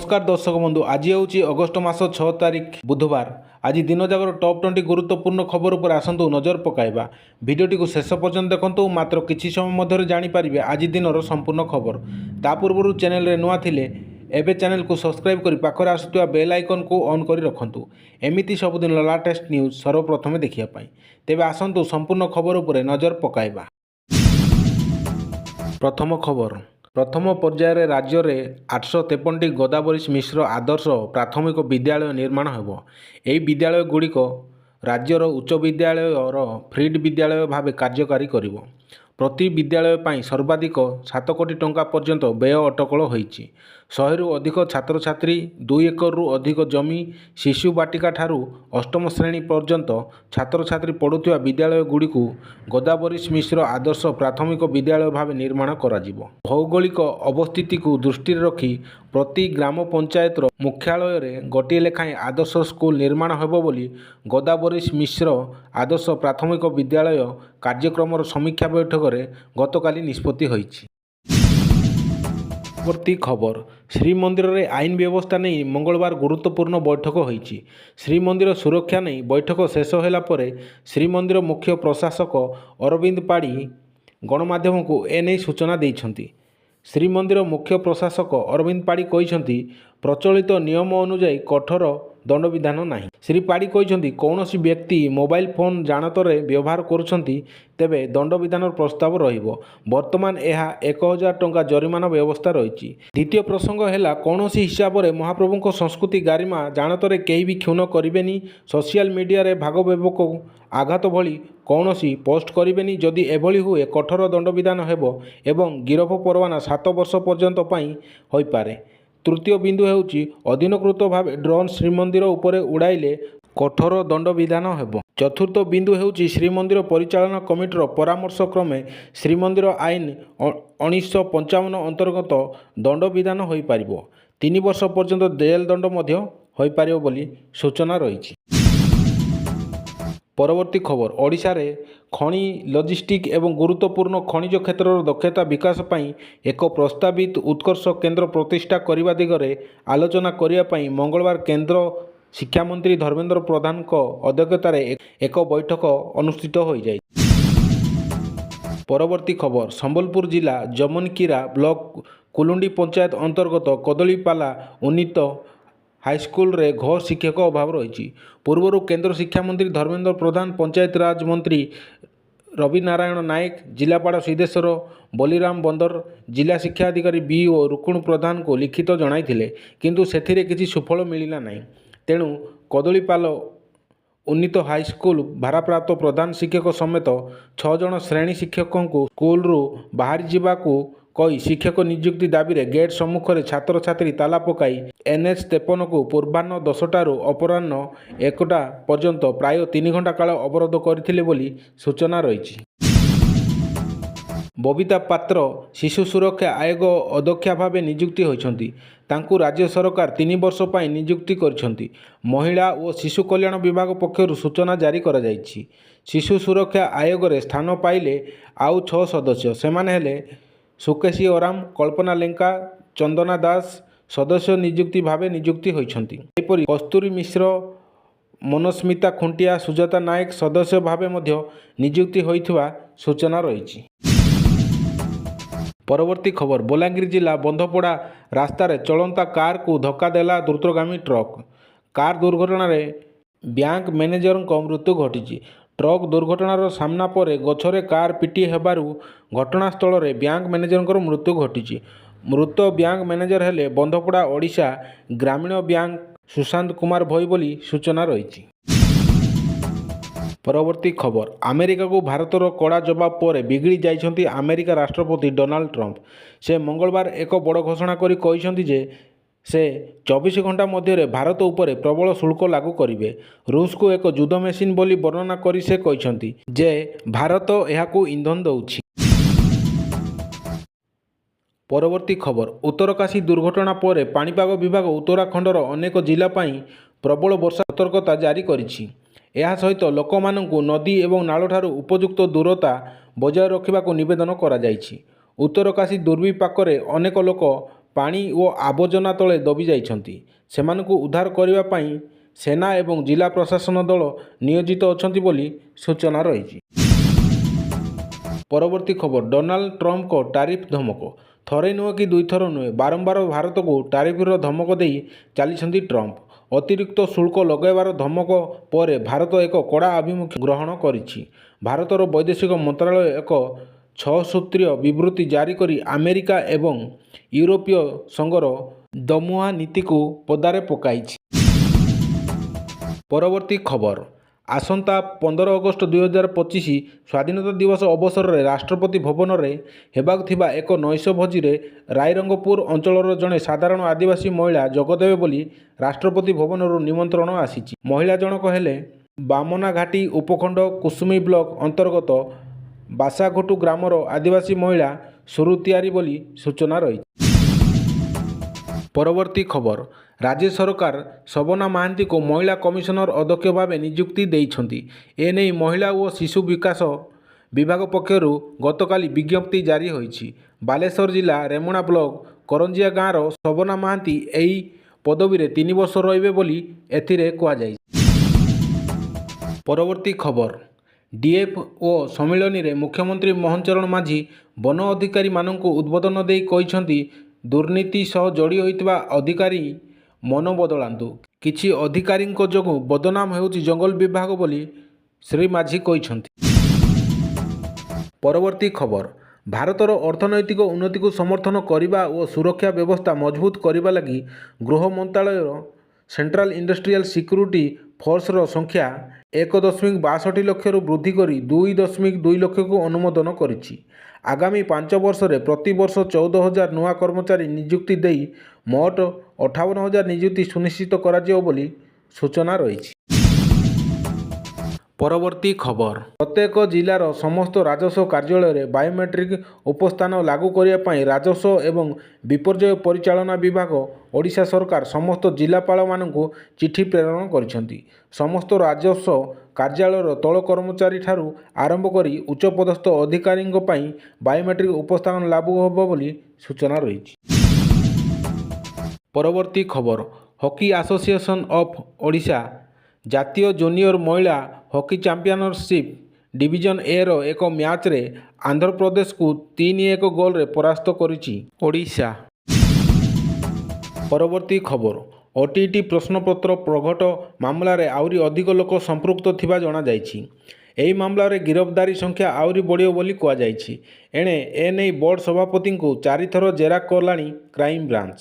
नमस्कार दर्शक बंधु आज हूँ अगस्ट मास 6 तारिख बुधवार। आज दिन जाकर टॉप 20 गुरुत्वपूर्ण खबर पर आसतु नजर पकाइबा। भिडियोटी को शेष पर्यंत देखंतु मात्र किछि समय मध्य जानिपारे आज दिन संपूर्ण खबर। ता पूर्व चैनल रे नुआ थिले एबे चैनल को सब्सक्राइब करी पाखरे आसुवा बेल आइकन को ऑन करी रखंतु। एमिति सबुदिन लाटेस्ट न्यूज सर्वप्रथमे देखिया पाई। तेबे आसंतु संपूर्ण खबर उपरे नजर पकाइबा। प्रथम खबर प्रथम पर्यायर राज्य में 853टी गोदावरी मिश्र आदर्श प्राथमिक विद्यालय निर्माण होब। यह विद्यालय गुड़िक राज्यर उच्च विद्यालय फ्रीड विद्यालय भाव कार्यकारी करिवो। प्रति विद्यालय पाई सर्वाधिक 7 कोटी टंका पर्यंत व्यय अटकल होईछि। 100 रु अधिक छात्र छात्री 2 एकड़ अधिक जमी शिशु बाटिका ठारू अष्टम श्रेणी पर्यंत छात्र छात्री पढ़ुथिबा विद्यालय गुड़िक गोदावरी मिश्र आदर्श प्राथमिक विद्यालय भाव निर्माण कराजिवो। भौगोलिक अवस्थिति को दृष्टि रखी प्रति ग्राम पंचायत मुख्यालय रे गोटे लेखाएं आदर्श स्कूल निर्माण होब बोली गोदावरी मिश्र आदर्श प्राथमिक विद्यालय कार्यक्रम समीक्षा बैठक में गतकाली निष्पत्ति होईछि। परवर्ती खबर श्रीमंदिर रे आईन व्यवस्था नहीं मंगलवार गुरुत्वपूर्ण बैठक होईछि। श्रीमंदिर सुरक्षा नहीं बैठक शेष होला परे श्रीमंदिर मुख्य प्रशासक अरविंद पाढ़ी गणमाध्यम को एने सूचना देइछन्ति। श्रीमंदिर मुख्य प्रशासक अरविंद पाढ़ी कहिसन्ति प्रचलित नियम अनुसार कठोर दंड विधान नहीं। श्री पाढ़ी कहिसन्ति कौनसी व्यक्ति मोबाइल फोन जानतरे व्यवहार करुछन्ति तेबे दंड विधान प्रस्ताव रहिबो। वर्तमान यह 1000 टंका जरिमाना व्यवस्था रही। द्वितीय प्रसंग है कौनसी हिसाब से महाप्रभु संस्कृति गारिमा जानतरे कहीं भी क्षुण करेनि। सोशल मीडिया रे भाग बेबक आघात भली कौनसी पोस्ट करेनि। जदि एभली हुए कठोर दंड विधान हेबो एवं गिरफ परवाना 7 वर्ष पर्यंत पाई होई पारे। तृतीय बिंदु हेउची अधीनकृत भाव ड्रोन श्रीमंदिर उपरे उड़ाइले कठोर दंड विधान हेबो। चतुर्थ बिंदु हेउची श्रीमंदिर परिचालना कमिटीर परामर्श क्रमे श्रीमंदिर आईन 1955 अंतर्गत दंड विधान होई पारिबो। 3 वर्ष पर्यंत जेल दंड मध्य होई पारिबो बोली सूचना रही। परवर्ती खबर ओडिशा रे खनि लॉजिस्टिक एवं गुरुत्वपूर्ण खनिज क्षेत्र दक्षता विकास पई एक प्रस्तावित उत्कर्ष केंद्र प्रतिष्ठा करने दिगरे आलोचना करने पई मंगलवार केंद्र शिक्षा मंत्री धर्मेंद्र प्रधान को अध्यक्षतार एक बैठक अनुष्ठित हो जाए। परवर्ती खबर संबलपुर जिला जमनकीरा ब्लॉक कुलुंडी पंचायत अंतर्गत कदलीपाला उन्नीत हाईस्कल रे घोर शिक्षक अभाव रही। पूर्व केंद्र शिक्षा मंत्री धर्मेंद्र प्रधान पंचायत राज मंत्री रवि नारायण नायक जिलापाल सिद्धेश्वर बलिराम बंदर जिला शिक्षा अधिकारी बीओ रुकुण प्रधान को लिखित जणाइथिले किंतु सेथिरे किछि सुफल मिलिला नाही। तेणु कदलीपाल उन्नीत हाईस्कल भारप्राप्त प्रधान शिक्षक समेत 6 जन श्रेणी शिक्षकों को स्कूल बाहरी जावाकू कही शिक्षक नियुक्ति दाबी रे गेट सम्मुख में छात्र छात्री ताला पकाई NH 53 को पूर्वाह्न 10टारू अपराह्न 1टा पर्यंत प्राय 3 घंटा काल अवरोध करथिले बोली सूचना रही। बबिता पात्र शिशु सुरक्षा आयोग अध्यक्षा भाव नियुक्ति होइछन्ति। तांकु राज्य सरकार 3 वर्ष पाई नियुक्ति करछन्ति। महिला और शिशु कल्याण विभाग पक्षर सूचना जारी करा जाइछि। शिशु सुरक्षा आयोग रे स्थान पाइले आउ 6 सदस्य सेमाने हेले सुकेशी ओराम कल्पना लेंका चंदना दास सदस्य नियुक्ति भावे नियुक्ति होइछन्ति। एपरि कस्तूरी मिश्र मनस्मिता खुंटिया सुजाता नायक सदस्य भावे मध्य नियुक्ति होइथिबा सूचना रही। परवर्ती खबर बलांगीर जिला बंधपड़ा रास्तार चलंता कार को धक्का देला द्रुतगामी ट्रक। कार दुर्घटना रे बैंक मैनेजर मृत्यु घटी। ट्रक दुर्घटनार सामना पर गछरे कार पिटी हेबारु घटनास्थल रे बैंक मैनेजर मृत्यु घटी। मृत बैंक मैनेजर हेले बंधपड़ा ओडिशा ग्रामीण बैंक सुशांत कुमार भई बोली सूचना रही। परवर्ती खबर अमेरिका को भारतर कड़ा जवाब पर बिगड़ी जाइछन्ति अमेरिका राष्ट्रपति डोनाल्ड ट्रंप। से मंगलवार एक बड़ घोषणा करी कहिसन्ति जे से 24 घंटा मध्य भारत उपर प्रबल शुल्क लागू करेंगे। रूस को एक युद्ध मेसीन बोली वर्णना करी से कहिसन्ति जे भारत एहाकू इंधन दउछि। परवर्ती खबर उत्तरकाशी दुर्घटना पर पाणीपाग विभाग उत्तराखंडर अनेक जिला पाई प्रबल वर्षा सतर्कता जारी करिछि। यह सहित लोक माननकू नदी एवं नालठारू उपयुक्त दूरता बजाय रखा निवेदन करा जाइछि। उत्तरकाशी दुर्विपाक अनेक लोक ପାଣି ଓ ଆବର୍ଜନା ତଳେ ଦବି ଯାଇଛନ୍ତି। ସେମାନଙ୍କୁ ଉଦ୍ଧାର କରିବା ପାଇଁ ସେନା ଏବଂ ଜିଲ୍ଲା ପ୍ରଶାସନ ଦଳ ନିୟୋଜିତ ଅଛନ୍ତି ବୋଲି ସୂଚନା ରହିଛି। ପରବର୍ତ୍ତୀ ଖବର, ଡୋନାଲ୍ଡ ଟ୍ରମ୍ପଙ୍କ ଟାରିଫ ଧମକ। ଥରେ ନୁହେଁ କି ଦୁଇଥର ନୁହେଁ, ବାରମ୍ବାର ଭାରତକୁ ଟାରିଫର ଧମକ ଦେଇ ଚାଲିଛନ୍ତି ଟ୍ରମ୍ପ। ଅତିରିକ୍ତ ଶୁଳ୍କ ଲଗାଇବାର ଧମକ ପରେ ଭାରତ ଏକ କଡ଼ା ଆଭିମୁଖ୍ୟ ଗ୍ରହଣ କରିଛି। ଭାରତର ବୈଦେଶିକ ମନ୍ତ୍ରଣାଳୟ ଏକ 6 ସୂତ୍ରୀୟ ବିବୃତ୍ତି ଜାରି କରି ଆମେରିକା ଏବଂ ୟୁରୋପୀୟ ସଂଘର ଦମୁହା ନୀତିକୁ ପଦାରେ ପକାଇଛି। ପରବର୍ତ୍ତୀ ଖବର, ଆସନ୍ତା 15 ଅଗଷ୍ଟ 2025 ସ୍ୱାଧୀନତା ଦିବସ ଅବସରରେ ରାଷ୍ଟ୍ରପତି ଭବନରେ ହେବାକୁ ଥିବା ଏକ ନୈଶ ଭୋଜିରେ ରାଇରଙ୍ଗପୁର ଅଞ୍ଚଳର ଜଣେ ସାଧାରଣ ଆଦିବାସୀ ମହିଳା ଯୋଗଦେବେ ବୋଲି ରାଷ୍ଟ୍ରପତି ଭବନରୁ ନିମନ୍ତ୍ରଣ ଆସିଛି। ମହିଳା ଜଣକ ହେଲେ ବାମନାଘାଟି ଉପଖଣ୍ଡ କୁସୁମୀ ବ୍ଲକ ଅନ୍ତର୍ଗତ ବାସାଘୋଟୁ ଗ୍ରାମର ଆଦିବାସୀ ମହିଳା ସୁରୁତିଆରୀ ବୋଲି ସୂଚନା ରହିଛି। ପରବର୍ତ୍ତୀ ଖବର, ରାଜ୍ୟ ସରକାର ଶୋଭନା ମହାନ୍ତିଙ୍କୁ ମହିଳା କମିଶନର ଅଧ୍ୟକ୍ଷ ଭାବେ ନିଯୁକ୍ତି ଦେଇଛନ୍ତି। ଏନେଇ ମହିଳା ଓ ଶିଶୁ ବିକାଶ ବିଭାଗ ପକ୍ଷରୁ ଗତକାଲି ବିଜ୍ଞପ୍ତି ଜାରି ହୋଇଛି। ବାଲେଶ୍ୱର ଜିଲ୍ଲା ରେମୁଣା ବ୍ଲକ କରଞ୍ଜିଆ ଗାଁର ଶୋଭନା ମହାନ୍ତି ଏହି ପଦବୀରେ 3 ବର୍ଷ ରହିବେ ବୋଲି ଏଥିରେ କୁହାଯାଇଛି। ପରବର୍ତ୍ତୀ ଖବର, ଡିଏଫ୍ଓ ସମ୍ମିଳନୀରେ ମୁଖ୍ୟମନ୍ତ୍ରୀ ମୋହନ ଚରଣ ମାଝୀ ବନ ଅଧିକାରୀମାନଙ୍କୁ ଉଦ୍ବୋଧନ ଦେଇ କହିଛନ୍ତି, ଦୁର୍ନୀତି ସହ ଯୋଡ଼ି ହୋଇଥିବା ଅଧିକାରୀ ମନ ବଦଳାନ୍ତୁ। କିଛି ଅଧିକାରୀଙ୍କ ଯୋଗୁଁ ବଦନାମ ହେଉଛି ଜଙ୍ଗଲ ବିଭାଗ ବୋଲି ଶ୍ରୀ ମାଝୀ କହିଛନ୍ତି। ପରବର୍ତ୍ତୀ ଖବର, ଭାରତର ଅର୍ଥନୈତିକ ଉନ୍ନତିକୁ ସମର୍ଥନ କରିବା ଓ ସୁରକ୍ଷା ବ୍ୟବସ୍ଥା ମଜବୁତ କରିବା ଲାଗି ଗୃହ ମନ୍ତ୍ରଣାଳୟ ସେଣ୍ଟ୍ରାଲ ଇଣ୍ଡଷ୍ଟ୍ରିଆଲ ସିକ୍ୟୁରିଟି ଫୋର୍ସର ସଂଖ୍ୟା 1.62 ଲକ୍ଷରୁ ବୃଦ୍ଧି କରି 2.2 ଲକ୍ଷକୁ ଅନୁମୋଦନ କରିଛି। ଆଗାମୀ 5 ବର୍ଷରେ ପ୍ରତିବର୍ଷ 14,000 ନୂଆ କର୍ମଚାରୀ ନିଯୁକ୍ତି ଦେଇ ମୋଟ 58,000 ନିଯୁକ୍ତି ସୁନିଶ୍ଚିତ କରାଯିବ ବୋଲି ସୂଚନା ରହିଛି। ପରବର୍ତ୍ତୀ ଖବର, ପ୍ରତ୍ୟେକ ଜିଲ୍ଲାର ସମସ୍ତ ରାଜସ୍ୱ କାର୍ଯ୍ୟାଳୟରେ ବାୟୋମେଟ୍ରିକ ଉପସ୍ଥାନ ଲାଗୁ କରିବା ପାଇଁ ରାଜସ୍ୱ ଏବଂ ବିପର୍ଯ୍ୟୟ ପରିଚାଳନା ବିଭାଗ ଓଡ଼ିଶା ସରକାର ସମସ୍ତ ଜିଲ୍ଲାପାଳମାନଙ୍କୁ ଚିଠି ପ୍ରେରଣ କରିଛନ୍ତି। ସମସ୍ତ ରାଜସ୍ୱ କାର୍ଯ୍ୟାଳୟର ତଳ କର୍ମଚାରୀଠାରୁ ଆରମ୍ଭ କରି ଉଚ୍ଚପଦସ୍ଥ ଅଧିକାରୀଙ୍କ ପାଇଁ ବାୟୋମେଟ୍ରିକ ଉପସ୍ଥାନ ଲାଗୁ ହେବ ବୋଲି ସୂଚନା ରହିଛି। ପରବର୍ତ୍ତୀ ଖବର, ହକି ଆସୋସିଏସନ ଅଫ୍ ଓଡ଼ିଶା ଜାତୀୟ ଜୁନିୟର ମହିଳା ହକି ଚାମ୍ପିଅନସିପ୍ ଡିଭିଜନ ଏର ଏକ ମ୍ୟାଚରେ ଆନ୍ଧ୍ରପ୍ରଦେଶକୁ 3-1 ଗୋଲରେ ପରାସ୍ତ କରିଛି ଓଡ଼ିଶା। ପରବର୍ତ୍ତୀ ଖବର, ଓଟିଇଟି ପ୍ରଶ୍ନପତ୍ର ପ୍ରଘଟ ମାମଲାରେ ଆହୁରି ଅଧିକ ଲୋକ ସମ୍ପୃକ୍ତ ଥିବା ଜଣାଯାଇଛି। ଏହି ମାମଲାରେ ଗିରଫଦାରୀ ସଂଖ୍ୟା ଆହୁରି ବଢ଼ିବ ବୋଲି କୁହାଯାଇଛି। ଏଣେ ଏନେଇ ବୋର୍ଡ ସଭାପତିଙ୍କୁ 4 ଥର ଜେରା କଲାଣି କ୍ରାଇମବ୍ରାଞ୍ଚ।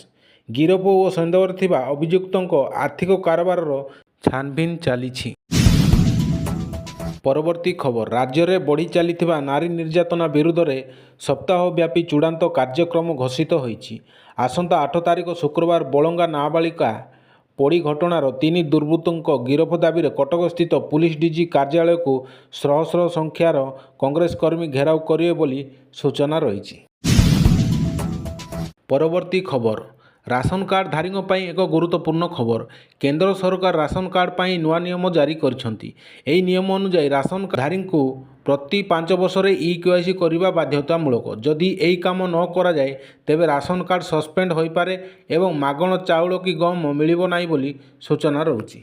ଗିରଫ ଓ ସନ୍ଦେହରେ ଥିବା ଅଭିଯୁକ୍ତଙ୍କ ଆର୍ଥିକ କାରବାରର ଛାନଭିନ୍ ଚାଲିଛି। ପରବର୍ତ୍ତୀ ଖବର, ରାଜ୍ୟରେ ବଢ଼ି ଚାଲିଥିବା ନାରୀ ନିର୍ଯାତନା ବିରୁଦ୍ଧରେ ସପ୍ତାହବ୍ୟାପୀ ଚୂଡ଼ାନ୍ତ କାର୍ଯ୍ୟକ୍ରମ ଘୋଷିତ ହୋଇଛି। ଆସନ୍ତା 8 ତାରିଖ ଶୁକ୍ରବାର ବଳଙ୍ଗା ନାବାଳିକା ପୋଡ଼ି ଘଟଣାର 3 ଦୁର୍ବୃତ୍ତଙ୍କ ଗିରଫ ଦାବିରେ କଟକସ୍ଥିତ ପୁଲିସ ଡିଜି କାର୍ଯ୍ୟାଳୟକୁ ଶହ ଶହ ସଂଖ୍ୟାର କଂଗ୍ରେସ କର୍ମୀ ଘେରାଉ କରିବେ ବୋଲି ସୂଚନା ରହିଛି। ପରବର୍ତ୍ତୀ ଖବର, ରାସନ କାର୍ଡଧାରୀଙ୍କ ପାଇଁ ଏକ ଗୁରୁତ୍ୱପୂର୍ଣ୍ଣ ଖବର। କେନ୍ଦ୍ର ସରକାର ରାସନ କାର୍ଡ ପାଇଁ ନୂଆ ନିୟମ ଜାରି କରିଛନ୍ତି। ଏହି ନିୟମ ଅନୁଯାୟୀ ରାସନଧାରୀଙ୍କୁ ପ୍ରତି 5 ବର୍ଷରେ ଇ-KYC କରିବା ବାଧ୍ୟତାମୂଳକ। ଯଦି ଏହି କାମ ନ କରାଯାଏ ତେବେ ରାସନ କାର୍ଡ ସସ୍ପେଣ୍ଡ ହୋଇପାରେ ଏବଂ ମାଗଣା ଚାଉଳ କି ଗହମ ମିଳିବ ନାହିଁ ବୋଲି ସୂଚନା ରହୁଛି।